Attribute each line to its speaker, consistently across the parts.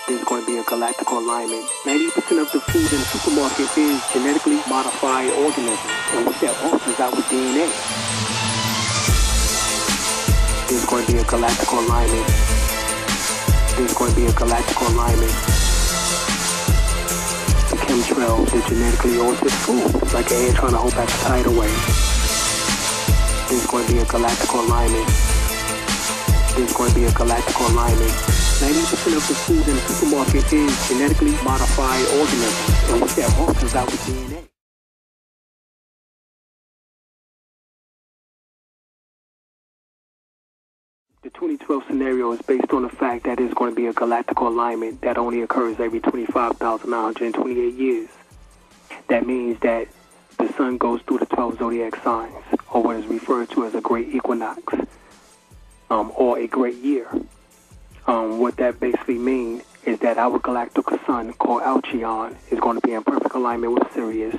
Speaker 1: There's going to be a galactical alignment. 90% of the food in the supermarket is genetically modified organisms, and what that alters our DNA. There's going to be a galactical alignment. There's going to be a galactical alignment. The chemtrails, the genetically altered food, like an ant trying to hold back the tidal wave. There's going to be a galactical alignment. There's going to be a galactical alignment. 90% of the food in the supermarket is genetically modified organisms, and what that alters our DNA. The 2012 scenario is based on the fact that there's going to be a galactical alignment that only occurs every 25,928 years. That means that the sun goes through the 12 zodiac signs, or what is referred to as a great equinox, or a great year. What that basically means is that our galactic sun, called Alcyon, is going to be in perfect alignment with Sirius,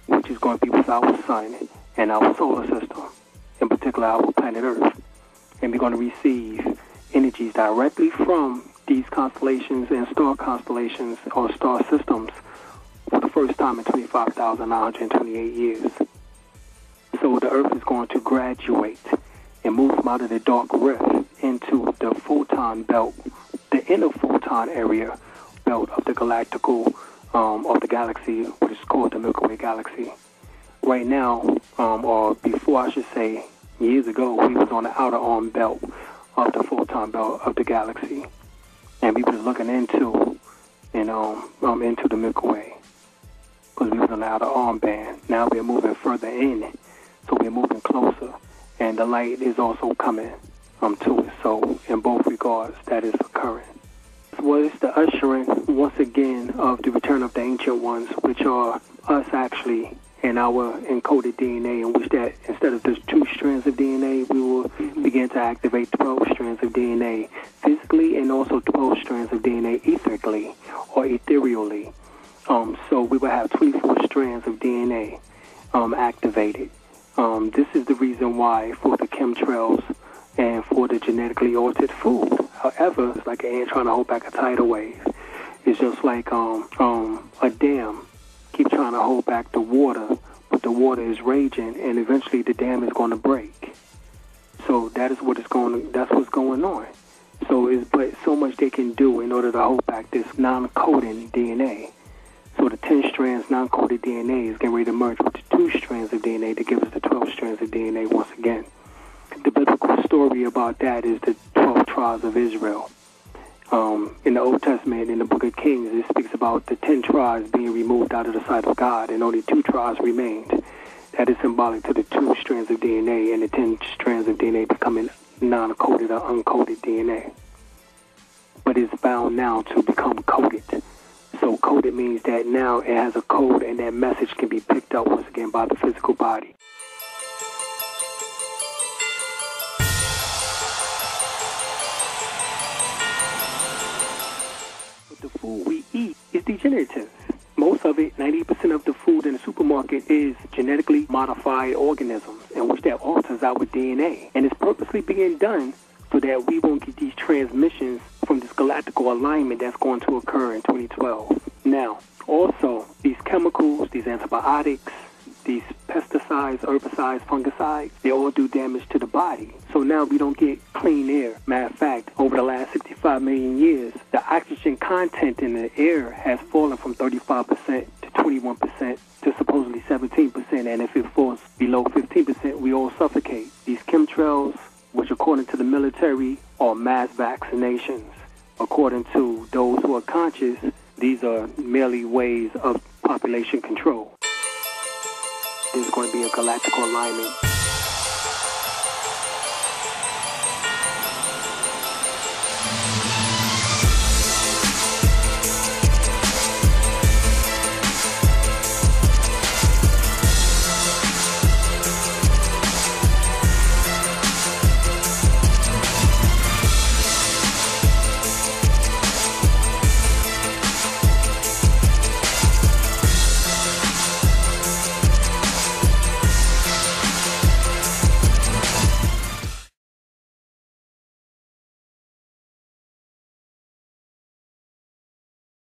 Speaker 1: which is going to be with our sun and our solar system, in particular our planet Earth. And we're going to receive energies directly from these constellations and star constellations or star systems for the first time in 25,928 years. So the Earth is going to graduate and move from out of the dark rift into the photon belt, the inner photon area belt of the galactical, of the galaxy, which is called the Milky Way galaxy. Right now, or before I should say, years ago, we was on the outer arm belt of the photon belt of the galaxy, and we was looking into, into the Milky Way, because we was on the outer arm band. Now we're moving further in, so we're moving closer, and the light is also coming to it. So in both regards, that is occurring. Well, it's the ushering once again of the return of the ancient ones, which are us actually in our encoded DNA, in which that instead of just 2 strands of DNA, we will begin to activate 12 strands of DNA physically, and also 12 strands of DNA etherically or ethereally. So we will have 24 strands of DNA activated. This is the reason why for the chemtrails and for the genetically altered food. However, it's like an ant trying to hold back a tidal wave. It's just like a dam. Keep trying to hold back the water, but the water is raging, and eventually the dam is going to break. So that's what's going on. So but so much they can do in order to hold back this non-coding DNA. So the 10 strands non-coded DNA is getting ready to merge with the 2 strands of DNA to give us the 12 strands of DNA once again. The biblical story about that is the 12 tribes of Israel. In the Old Testament, in the book of Kings, it speaks about the 10 tribes being removed out of the sight of God, and only 2 tribes remained. That is symbolic to the 2 strands of DNA and the 10 strands of DNA becoming non-coded or uncoded DNA. But it's bound now to become coded. So coded means that now it has a code, and that message can be picked up once again by the physical body. The food we eat is degenerative. Most of it, 90% of the food in the supermarket, is genetically modified organisms, in which that alters our DNA. And it's purposely being done so that we won't get these transmissions from this galactical alignment that's going to occur in 2012. Now, also, these chemicals, these antibiotics, these pesticides, herbicides, fungicides, they all do damage to the body. So now we don't get clean air. Matter of fact, over the last 65 million years, the oxygen content in the air has fallen from 35% to 21% to supposedly 17%. And if it falls below 15%, we all suffocate. These chemtrails, which according to the military are mass vaccinations, according to those who are conscious, these are merely ways of population control. There's going to be a galactical alignment.